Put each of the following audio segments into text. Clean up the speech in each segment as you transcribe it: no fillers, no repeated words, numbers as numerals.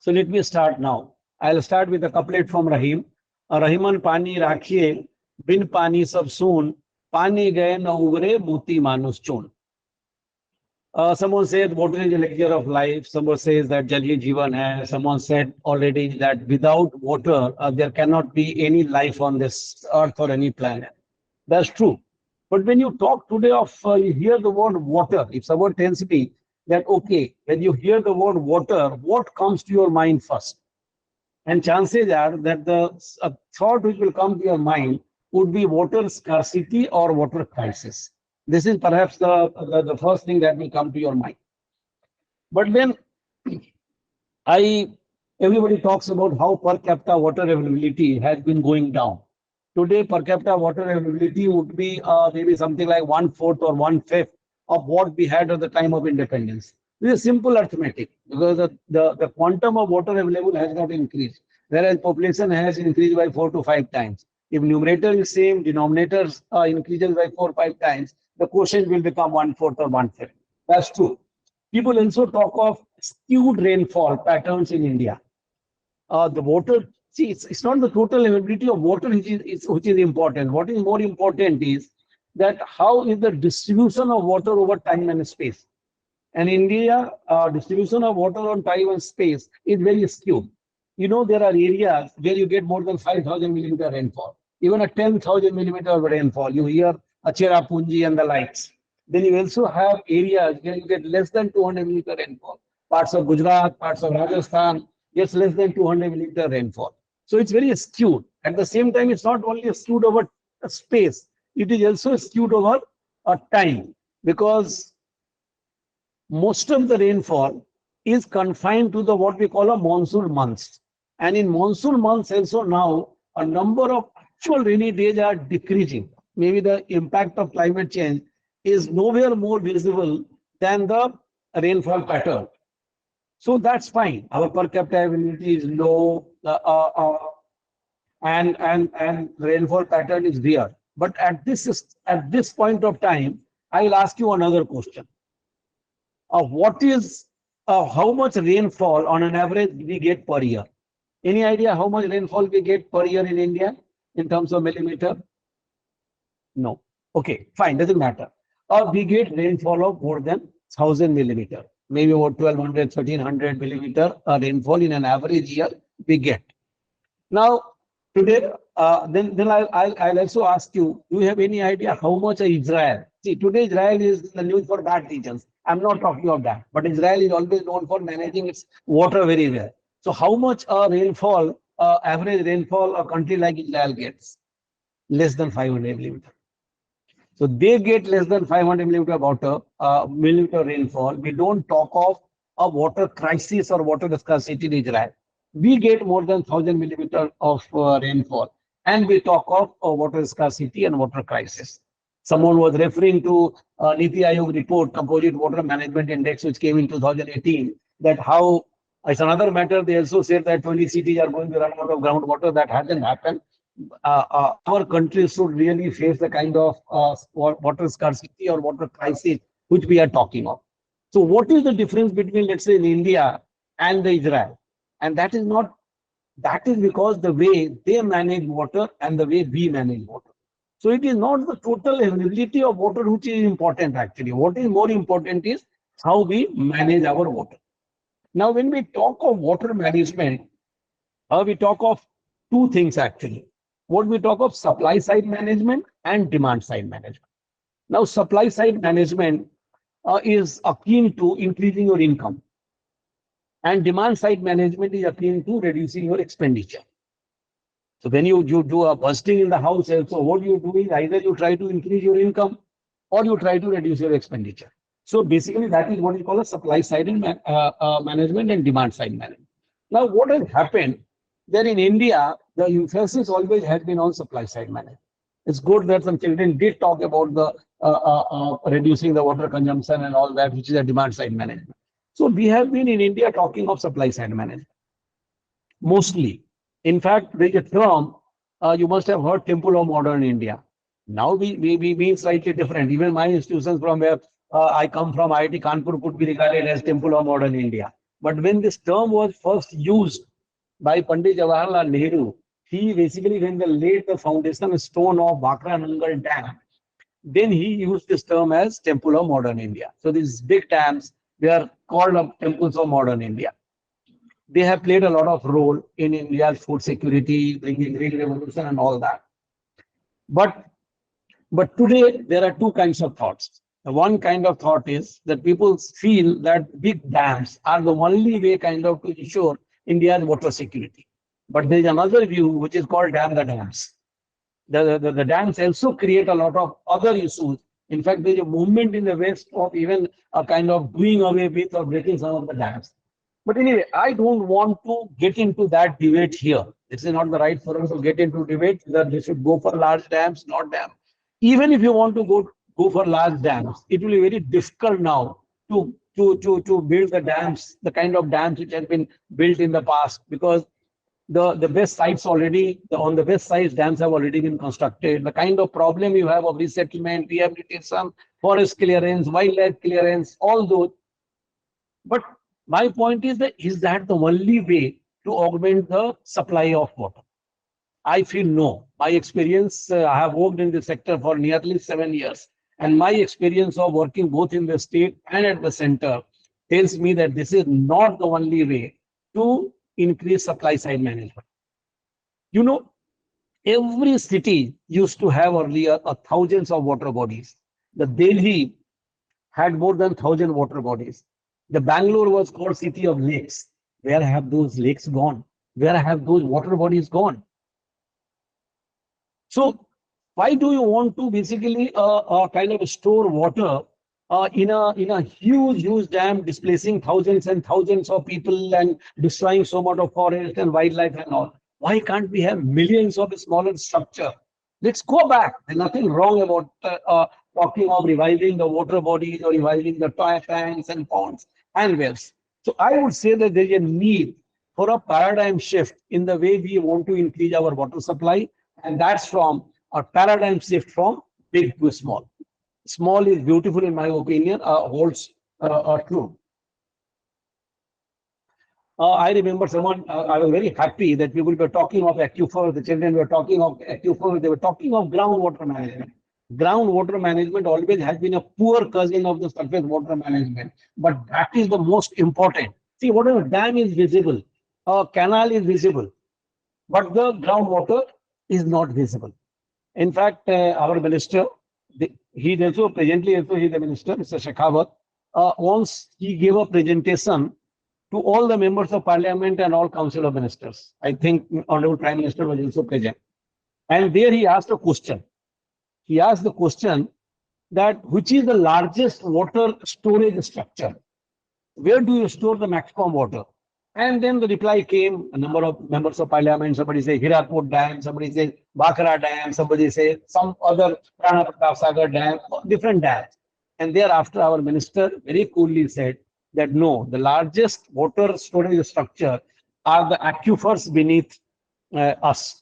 So let me start now. I'll start with a couplet from Rahim. Rahiman pani rakhiye, bin pani sab soon, pani gaye na ugre, muti manus chun. Someone said water is a lecture of life. Someone says that Jal Hi Jeevan hai. Someone said already that without water, there cannot be any life on this earth or any planet. That's true. But when you talk today of, you hear the word water, if someone tells me that, okay, when you hear the word water, what comes to your mind first? And chances are that the thought which will come to your mind would be water scarcity or water crisis. This is perhaps the first thing that will come to your mind. But then I everybody talks about how per capita water availability has been going down. Today, per capita water availability would be maybe something like 1/4 or 1/5 of what we had at the time of independence. This is simple arithmetic because the quantum of water available has not increased, whereas population has increased by 4 to 5 times. If numerator is same, denominators increases by 4 or 5 times, the quotient will become 1/4 or 1/5. That's true. People also talk of skewed rainfall patterns in India. The water, see, it's not the total availability of water which is important. What is more important is that how is the distribution of water over time and space. And India, distribution of water on time and space is very skewed. You know, there are areas where you get more than 5,000 millimeter rainfall, even a 10,000 millimeter of rainfall. You hear Cherrapunji and the likes. Then you also have areas where you get less than 200 millimeter rainfall. Parts of Gujarat, parts of Rajasthan, gets less than 200 millimeter rainfall. So it's very skewed. At the same time, it's not only skewed over space, it is also skewed over time, because most of the rainfall is confined to the what we call a monsoon months. And in monsoon months also now, a number of actual rainy days are decreasing. Maybe the impact of climate change is nowhere more visible than the rainfall pattern. So that's fine. Our per capita availability is low, and rainfall pattern is weird. But at this point of time, I'll ask you another question. What is how much rainfall on an average we get per year? Any idea how much rainfall we get per year in India in terms of millimeter? No. Okay, fine, doesn't matter. We get rainfall of more than 1,000 millimeter, maybe about 1,200, 1,300 millimeter rainfall in an average year we get. Now, today, then I'll also ask you, do you have any idea how much Israel? See, today Israel is in the news for bad regions. I'm not talking of that, but Israel is always known for managing its water very well. So how much rainfall, average rainfall a country like Israel gets? Less than 500 millimeter. So they get less than 500 millimeter water, millimeter rainfall. We don't talk of a water crisis or water scarcity in Israel. We get more than 1,000 millimeter of rainfall, and we talk of water scarcity and water crisis. Someone was referring to Niti Aayog report, Composite Water Management Index, which came in 2018, that how, it's another matter, they also said that 20 cities are going to run out of groundwater. That hasn't happened. Our country should really face the kind of water scarcity or water crisis which we are talking of. So what is the difference between, let's say, in India and the Israel? And that is because the way they manage water and the way we manage water. So it is not the total availability of water which is important actually. What is more important is how we manage our water. Now, when we talk of water management, we talk of two things actually. What we talk of supply side management and demand side management. Now, supply side management is akin to increasing your income, and demand side management is akin to reducing your expenditure. So when you do a busting in the house also, what you do is either you try to increase your income or you try to reduce your expenditure. So basically that is what we call a supply side management and demand side management. Now what has happened that in India, the emphasis always has been on supply side management. It's good that some children did talk about the reducing the water consumption and all that, which is a demand side management. So we have been in India talking of supply side management mostly. In fact, there is a term you must have heard, Temple of Modern India. Now we mean slightly different. Even my institutions from where I come from, IIT Kanpur, could be regarded as Temple of Modern India. But when this term was first used by Pandit Jawaharlal Nehru, he basically, when they laid the foundation stone of Bhakra Nangal Dam, then he used this term as Temple of Modern India. So these big dams, they are called up temples of modern India. They have played a lot of role in India's food security, bringing green revolution and all that. But but today there are two kinds of thoughts. One kind of thought is that people feel that big dams are the only way kind of to ensure India's water security. But there is another view which is called dam the dams. The dams also create a lot of other issues. In fact, there is a movement in the West of even a kind of doing away with or breaking some of the dams. But anyway, I don't want to get into that debate here. This is not the right forum to get into debate that they should go for large dams, not dam. Even if you want to go for large dams, it will be very difficult now to build the dams, the kind of dams which have been built in the past, because the best sites already, on the best sites, dams have already been constructed. The kind of problem you have of resettlement, rehabilitation, forest clearance, wildlife clearance, all those. But my point is that the only way to augment the supply of water? I feel no. My experience, I have worked in this sector for nearly 7 years, and my experience of working both in the state and at the center tells me that this is not the only way to increase supply side management. You know, every city used to have earlier thousands of water bodies. The Delhi had more than 1,000 water bodies. The Bangalore was called city of lakes. Where have those lakes gone? Where have those water bodies gone? So why do you want to basically kind of store water in a huge dam, displacing thousands and thousands of people and destroying so much of forest and wildlife and all? Why can't we have millions of smaller structure? Let's go back. There's nothing wrong about talking of reviving the water bodies or reviving the tanks and ponds and wells. So I would say that there is a need for a paradigm shift in the way we want to increase our water supply, and that's from a paradigm shift from big to small. Small is beautiful in my opinion, holds true. I remember I was very happy that people were talking of aquifer, the children were talking of aquifer, they were talking of groundwater management. Groundwater management always has been a poor cousin of the surface water management, but that is the most important. See, whatever dam is visible, a canal is visible, but the groundwater is not visible. In fact, our minister, he is also presently also he is the minister, Mr. Shekhawat, once he gave a presentation to all the members of parliament and all council of ministers. I think Honorable Prime Minister was also present. And there he asked a question. He asked the question that which is the largest water storage structure? Where do you store the maximum water? And then the reply came, a number of members of parliament, somebody say Hirapur Dam, somebody say Bhakra Dam, somebody say some other Rana Pratap Sagar Dam, different dams. And thereafter our minister very coolly said that no, the largest water storage structure are the aquifers beneath us.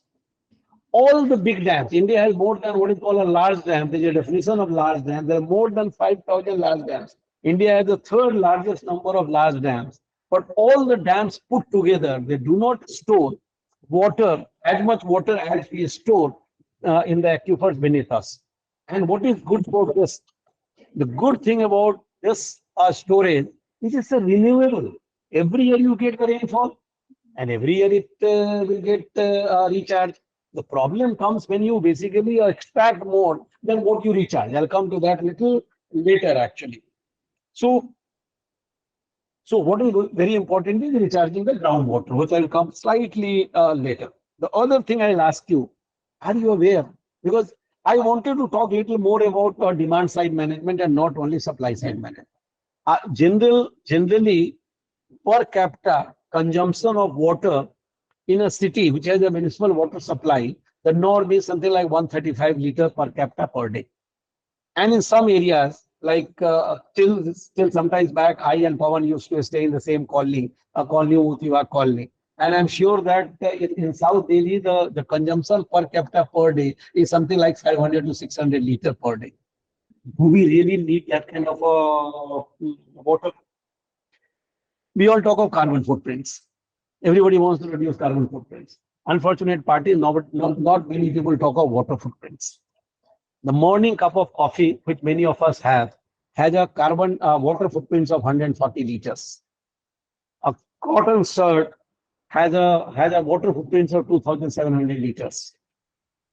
All the big dams, India has more than what is called a large dam. There is a definition of large dam. There are more than 5,000 large dams. India has the third largest number of large dams. But all the dams put together, they do not store water, as much water as we store in the aquifers beneath us. And what is good for this? The good thing about this storage is it's a renewable. Every year you get the rainfall, and every year it will get recharged. The problem comes when you basically extract more than what you recharge. I'll come to that little later actually. So what is very important is recharging the groundwater, which I'll come slightly later. The other thing I'll ask you, are you aware? Because I wanted to talk a little more about demand side management and not only supply side management. Generally, per capita consumption of water in a city which has a municipal water supply, the norm is something like 135 liters per capita per day. And in some areas, like till sometimes back, I and Pawan used to stay in the same colony, a colony, Utiwa colony. And I'm sure that in South Delhi, the consumption per capita per day is something like 500 to 600 liters per day. Do we really need that kind of water? We all talk of carbon footprints. Everybody wants to reduce carbon footprints. Unfortunate part is not many people talk of water footprints. The morning cup of coffee, which many of us have, has a carbon water footprints of 140 liters. A cotton shirt has a water footprints of 2,700 liters.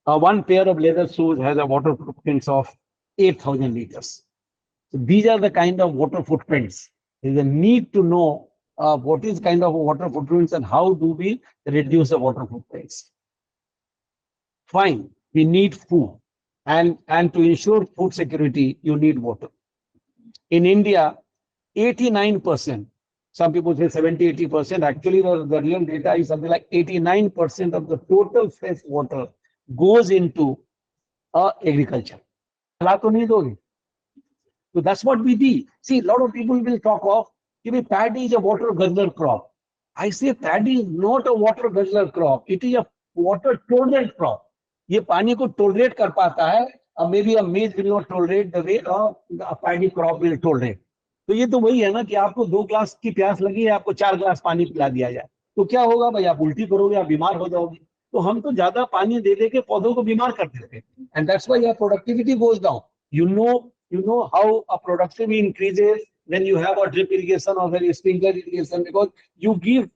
One pair of leather shoes has a water footprints of 8,000 liters. So these are the kind of water footprints. There is a need to know what is kind of water footprints and how do we reduce the water footprints. Fine, we need food, and to ensure food security, you need water. In India, 89%, some people say 70, 80%, actually the real data is something like 89% of the total fresh water goes into agriculture. So that's what we do. See, a lot of people will talk of, paddy is a water guzzler crop. I say paddy is not a water guzzler crop. It is a water tolerant crop. ये पानी को tolerate कर पाता है. Maybe a maize will not tolerate the way a paddy crop will tolerate. तो ये तो वही है ना कि आपको 2 ग्लास की प्यास लगी है, आपको 4 ग्लास पानी पिला दिया जाए, तो क्या होगा भाई? आप उल्टी करोगे, आप बीमार हो जाओगे. तो हम तो ज्यादा पानी दे दे के पौधों को बीमार कर देते हैं. And that's why your productivity goes down. You know how a productivity increases when you have a drip irrigation or when you sprinkler irrigation, because you give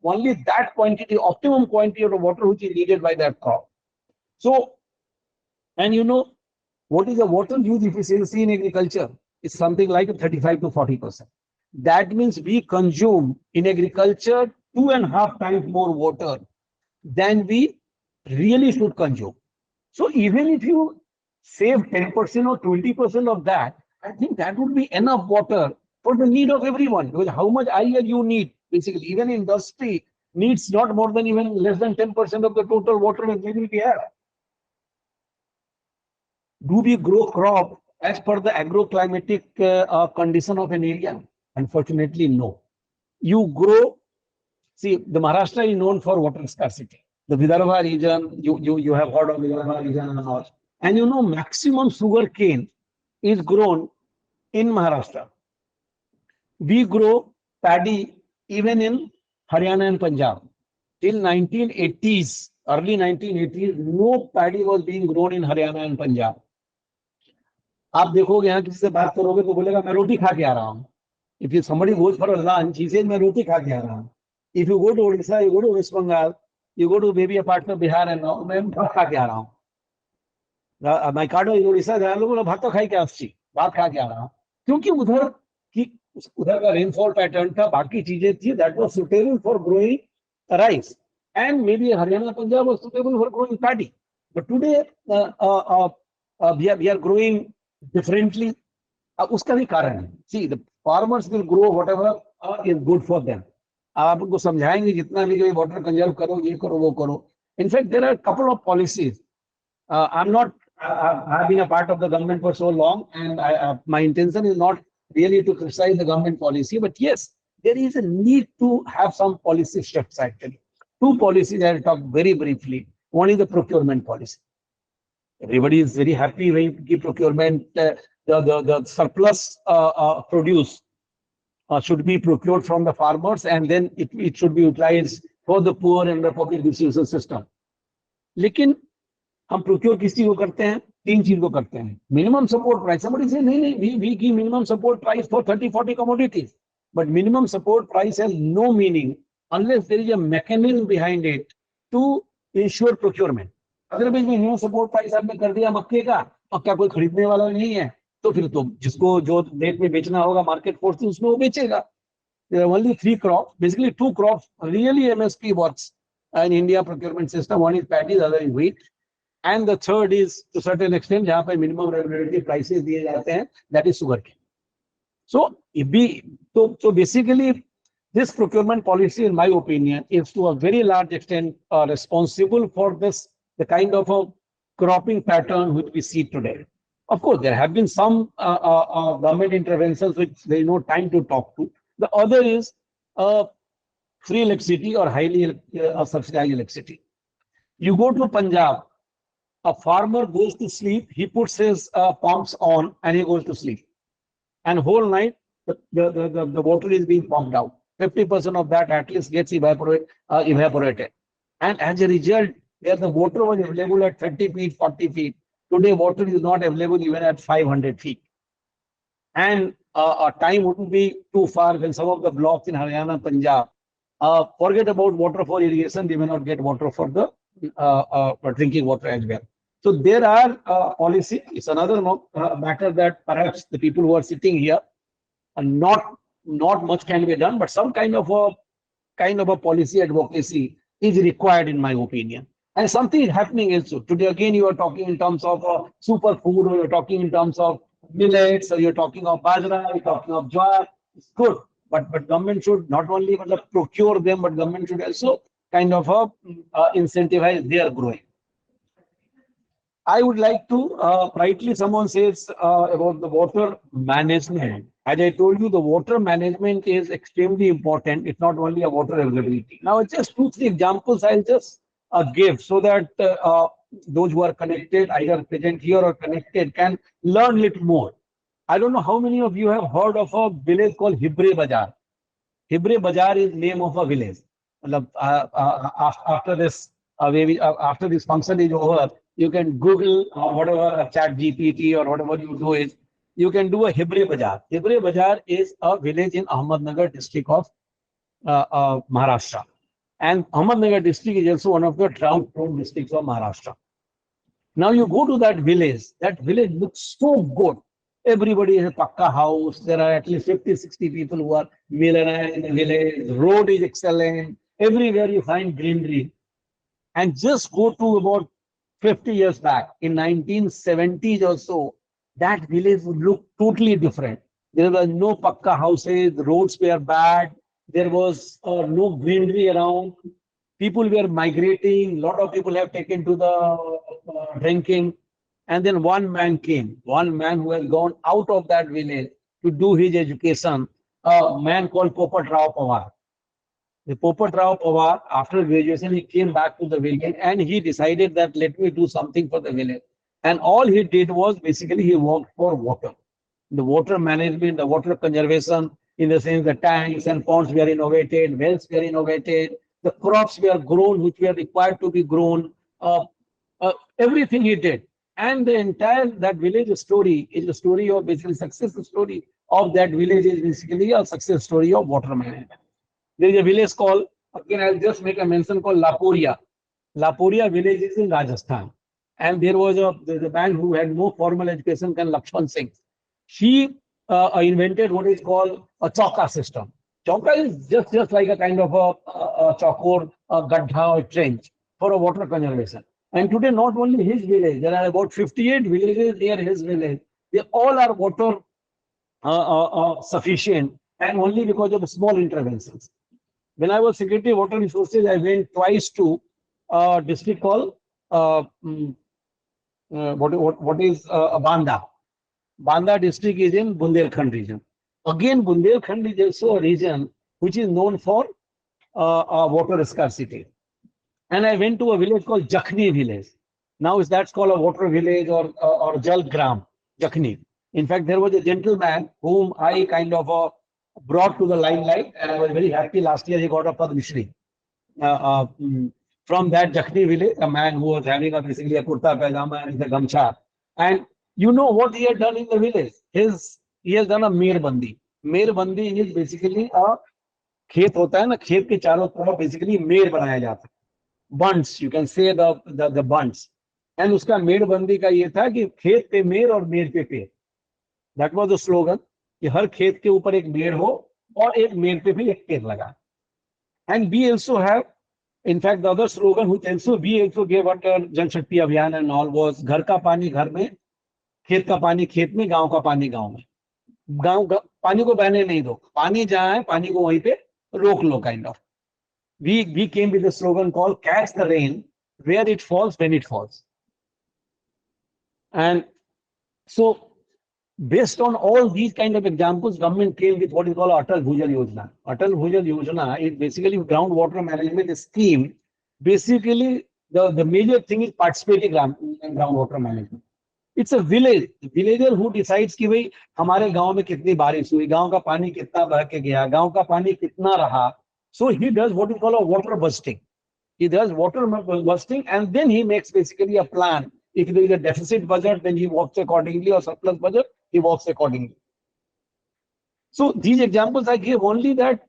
only that quantity, optimum quantity of the water which is needed by that crop. So, and what is the water use efficiency in agriculture? It's something like 35 to 40%. That means we consume in agriculture 2.5 times more water than we really should consume. So even if you save 10% or 20% of that, I think that would be enough water for the need of everyone. Because how much IL you need, basically, even industry needs not more than even less than 10% of the total water availability we have. Do we grow crop as per the agroclimatic condition of an area? Unfortunately, no. You grow, see, the Maharashtra is known for water scarcity. The Vidarbha region, you have heard of Vidarbha region and all. And maximum sugar cane is grown in Maharashtra. We grow paddy even in Haryana and Punjab. Till 1980s, early 1980s, no paddy was being grown in Haryana and Punjab. आप देखोगे यहाँ किसी से बात करोगे तो बोलेगा मैं रोटी खा के आ रहा हूँ. If somebody goes for a lunch, he says मैं रोटी खा के आ रहा हूँ. If you go to Odisha, you go to West Bengal, you go to maybe a part of Bihar and all, मैं भात खा के आ रहा हूँ. My card is Odisha, जहाँ लोगों ने भात तो खाई के आती, भात खा के आ रहा हूँ. क्योंकि उधर का रेनफॉल पैटर्न था, बाकी चीजें थी, that was suitable for growing rice, and maybe Haryana, Punjab was suitable for growing paddy. But today we are growing differently. उसका भी कारण है. See, the farmers will grow whatever is good for them. आप उनको समझाएंगे जितना भी water conserve करो, ये करो, वो करो. In fact, there are a couple of policies. I've been a part of the government for so long, and my intention is not really to criticize the government policy, but yes, there is a need to have some policy steps actually. 2 policies I'll talk very briefly. One is the procurement policy. Everybody is very happy when you give procurement, the surplus produce should be procured from the farmers, and then it should be utilized for the poor and the public distribution system. लेकिन हम procure किस चीज को करते हैं? 3 चीज को करते हैं. Minimum support price. Somebody say नहीं, we give minimum support price for 30-40 commodities, but minimum support price has no meaning unless there is a mechanism behind it to ensure procurement. अगर मिनिमम सपोर्ट प्राइस आपने कर दिया मक्के का, मक्का कोई खरीदने वाला नहीं है, तो फिर तो जिसको जो रेट में बेचना होगा मार्केट फोर्स उसमें वो बेचेगा. There are only 3 crops, basically 2 crops really MSP works in India procurement system. One is paddy, the other is wheat, and the third is to certain extent जहाँ पे minimum regulatory prices दिए जाते हैं, that is sugarcane. So basically this procurement policy, in my opinion, is to a very large extent responsible for the kind of a cropping pattern which we see today. Of course, there have been some government interventions which there is no time to talk to. The other is free electricity or highly subsidized electricity. You go to Punjab, a farmer goes to sleep, he puts his pumps on and he goes to sleep. And whole night, the water is being pumped out. 50% of that at least gets evaporated. And as a result, where the water was available at 30 feet, 40 feet, today water is not available even at 500 feet. And time wouldn't be too far when some of the blocks in Haryana, Punjab, forget about water for irrigation, they may not get water for the for drinking water as well. So there are policy. It's another matter that perhaps the people who are sitting here and not much can be done, but some kind of a policy advocacy is required, in my opinion. And something is happening also. Today, again, you are talking in terms of superfood, or you're talking in terms of millets, or you're talking of bajra, you're talking of jowar. It's good, but government should not only procure them, but government should also kind of incentivize their growing. I would like to, rightly someone says about the water management. As I told you, the water management is extremely important. It's not only a water availability. Now, it's just two, three examples I'll just give so that those who are connected, either present here or connected, can learn little more. I don't know how many of you have heard of a village called Hibre Bazaar. Hibre Bazaar is name of a village. After this, after this function is over, you can Google whatever chat GPT or whatever you do is, you can do a Hibre Bazaar. Hibre Bazaar is a village in Ahmednagar district of Maharashtra. And Ahmednagar district is also one of the drought-prone districts of Maharashtra. Now you go to that village looks so good. Everybody has a pakka house. There are at least 50, 60 people who are millionaires in the village. The road is excellent. Everywhere you find greenery. And just go to about 50 years back, in 1970s or so, that village would look totally different. There were no pakka houses, the roads were bad, there was no greenery around, people were migrating, a lot of people have taken to the drinking. And then one man came, one man who has gone out of that village to do his education, a man called Popat Rao Pawar. The Popat Rao Pawar, after graduation, he came back to the village and he decided that let me do something for the village. And all he did was basically he worked for water. The water management, the water conservation, in the sense the tanks and ponds were innovated, wells were innovated, the crops were grown which were required to be grown, everything he did. And the entire that village story is a story of basically success story of that village is basically a success story of water management. There is a village called, again, I'll just make a mention called Laporia. Laporia village is in Rajasthan. And there was a man who had no formal education called Lakshman Singh. He invented what is called a chauka system. Chauka is just like a kind of a chokor, a gadha or trench for a water conservation. And today, not only his village, there are about 58 villages near his village. They all are water sufficient, and only because of small interventions. When I was Secretary of Water Resources, I went twice to a district called what is Banda. Banda district is in Bundelkhand region. Again, Bundelkhand is also a region which is known for water scarcity. And I went to a village called Jakhni village. Now that's called a water village or Jal Gram, Jakhni. In fact, there was a gentleman whom I kind of brought to the limelight, and I was very happy. Last year he got a Padma Shri. From that Jakhni village, a man who was having basically a kurta pajama and a gamcha. And you know what he had done in the village? He has done a merbandi. Merbandi is basically a खेत होता है ना, खेत के चारों तरफ basically मेड़ बनाया जाता है. Bunds, you can say the bunds. And उसका मेड़बंदी का ये था कि खेत पे मेड़ और मेड़ पे पेड़. That was the slogan. कि हर खेत के ऊपर एक मेड़ हो और एक मेड़ पे भी एक पेड़ लगा. And we also have, in fact, the other slogan which also we also gave under Jal Shakti Abhiyan and all was घर का पानी घर में, खेत का पानी खेत में, गांव का पानी गांव में. गांव पानी को बहने नहीं दो, पानी जहां है पानी को वहीं पे रोक लो, kind of. We came with a slogan called catch the rain where it falls when it falls. And so based on all these kind of examples, government came with what is called Atal Bhujal Yojana. Atal Bhujal Yojana is basically groundwater management scheme. Basically, the major thing is participating in groundwater management. It's a village villager who decides कि भाई हमारे गांव में कितनी बारिश हुई, गांव का पानी कितना बह के गया, गांव का पानी कितना रहा. So he does what we call a water busting. He does water busting, and then he makes basically a plan. If there is a deficit budget, then he works accordingly, or surplus budget, he works accordingly. So these examples I give only that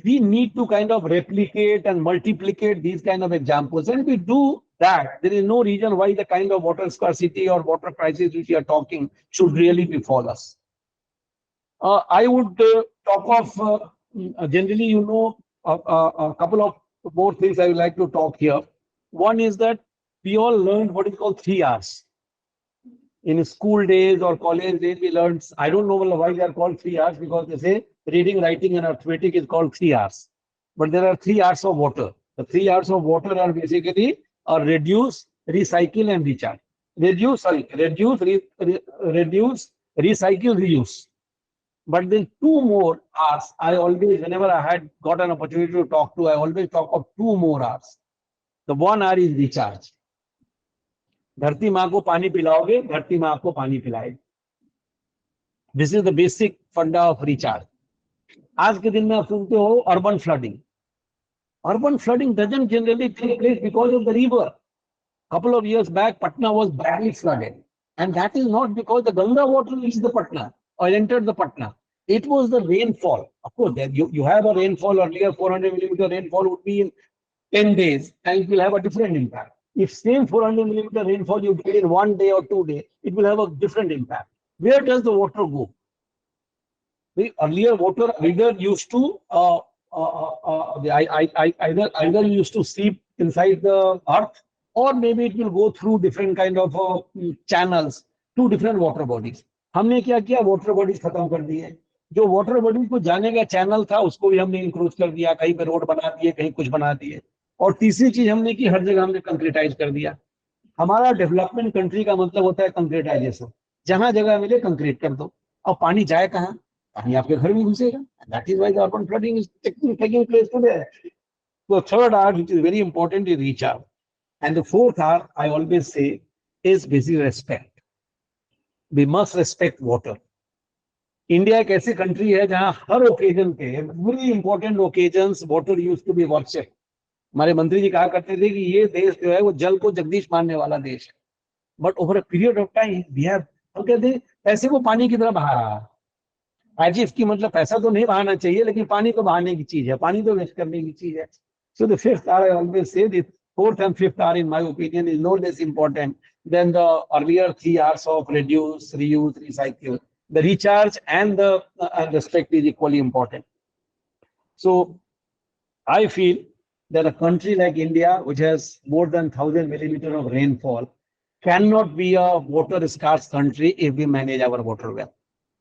we need to kind of replicate and multiplicate these kind of examples. And if we do that, there is no reason why the kind of water scarcity or water crisis which we are talking should really befall us. I would talk of, generally, a couple of more things I would like to talk here. One is that we all learned what is called 3 Rs. In school days or college days, we learned, I don't know why they are called 3 Rs, because they say reading, writing, and arithmetic is called 3 Rs. But there are 3 Rs of water. The 3 Rs of water are basically reduce, recycle, and recharge. Reduce, recycle, reuse. But then 2 more Rs, I always, whenever I had got an opportunity to talk to, I always talk of 2 more Rs. The 1 R is recharge. धरती माँ को पानी पिलाओगे, धरती माँ आपको पानी पिलाएगी. This is the basic फंडा of recharge. आज के दिन में आप सुनते हो urban flooding. Urban flooding doesn't generally take place because of the river. Couple of years back, Patna was badly flooded, and that is not because the Ganga water reached the Patna or entered the Patna. It was the rainfall. Of course, you have a rainfall earlier, 400 millimeter rainfall would be in 10 days, and it will have a different impact. If same 400 millimeter rainfall you get in 1 day or 2 days, it will have a different impact. Where does the water go? The earlier water either used to either used to seep inside the earth, or maybe it will go through different kind of channels to different water bodies. हमने क्या किया, water bodies खत्म कर दिए. जो water bodies को जाने का channel था उसको भी हमने इंक्रोच कर दिया, कहीं पे रोड बना दिए, कहीं कुछ बना दिए. और तीसरी चीज हमने की, हर जगह हमने कंक्रीटाइज कर दिया. हमारा डेवलपमेंट कंट्री का मतलब होता है कंक्रीटाइजेशन. जहां जगह मिले कंक्रीट कर दो. अब पानी जाए कहाँ? पानी आपके घर में घुसेगा. That is why the urban flooding is taking place today. The third R, which is very important, is recharge. And the fourth R, I always say, is basically respect. We must respect water. India एक ऐसी country है जहां हर occasion पे, very important occasions, water use to be worship. हमारे मंत्री जी कहा करते थे कि ये देश जो है वो जल को जगदीश मानने वाला देश है. But over a period of time we have, हम कहते हैं पैसे को पानी की तरह बहा रहा है. आज इसकी मतलब पैसा तो नहीं बहाना चाहिए, लेकिन पानी तो बहाने की चीज है, पानी तो वेस्ट करने की चीज है. So the fifth R, I always say, the fourth and fifth R, in my opinion, is no less important than the earlier 3 Rs of reduce, reuse, recycle. The recharge and the respect is equally important. So I feel that a country like India, which has more than 1,000 millimeters of rainfall, cannot be a water scarce country if we manage our water well.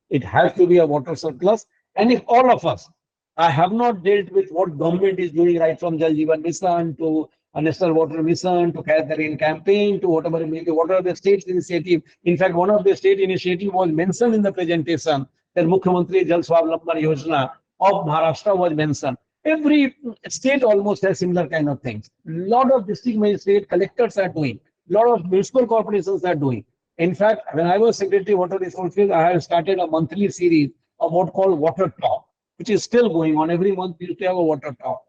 It has to be a water surplus. And if all of us, I have not dealt with what government is doing, right from Jal Jeevan Mission to a National Water Mission to Catch the Rain campaign to whatever it may be, what are the state's initiative. In fact, one of the state initiative was mentioned in the presentation, that Mukhyamantri Jal Swavlamban Yojana of Maharashtra was mentioned. Every state almost has similar kind of things. Lot of district magistrate collectors are doing. Lot of municipal corporations are doing. In fact, when I was Secretary of Water Resources, I have started a monthly series of what called Water Talk, which is still going on. Every month we used to have a water talk.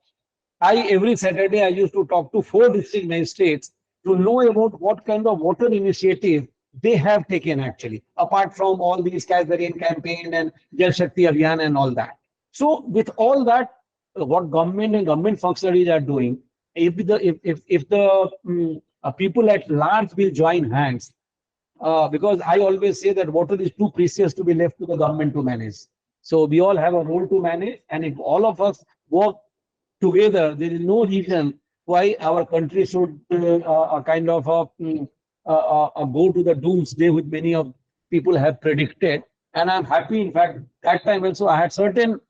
Every Saturday I used to talk to 4 district magistrates to know about what kind of water initiative they have taken actually, apart from all these Catch the Rain campaign and Jal Shakti Abhiyan and all that. So with all that, what government and government functionaries are doing, if the people at large will join hands, because I always say that water is too precious to be left to the government to manage. So we all have a role to manage, and if all of us work together, there is no reason why our country should kind of go to the doomsday, which many of people have predicted. And I'm happy, in fact, that time also I had certain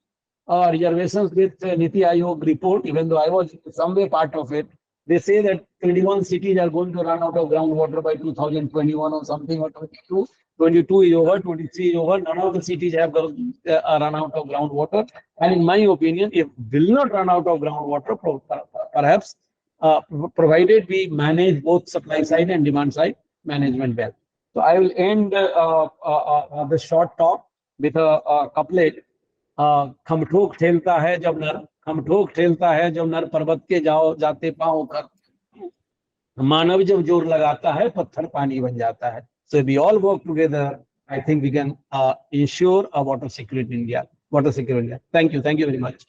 reservations with Niti Aayog report, even though I was some way part of it. They say that 21 cities are going to run out of groundwater by 2021 or something, or 22. 22 is over, 23 is over. None of the cities have run out of groundwater. And in my opinion, if will not run out of groundwater, perhaps provided we manage both supply side and demand side management well. So I will end the short talk with a couplet. खमठोक ठेलता है जब नर खमठोक ठेलता है जब नर पर्वत के जाओ जाते पांव कर मानव जब जोर लगाता है पत्थर पानी बन जाता है. So we all work together. I think we can ensure a water security in India. Water security in India. Thank you very much.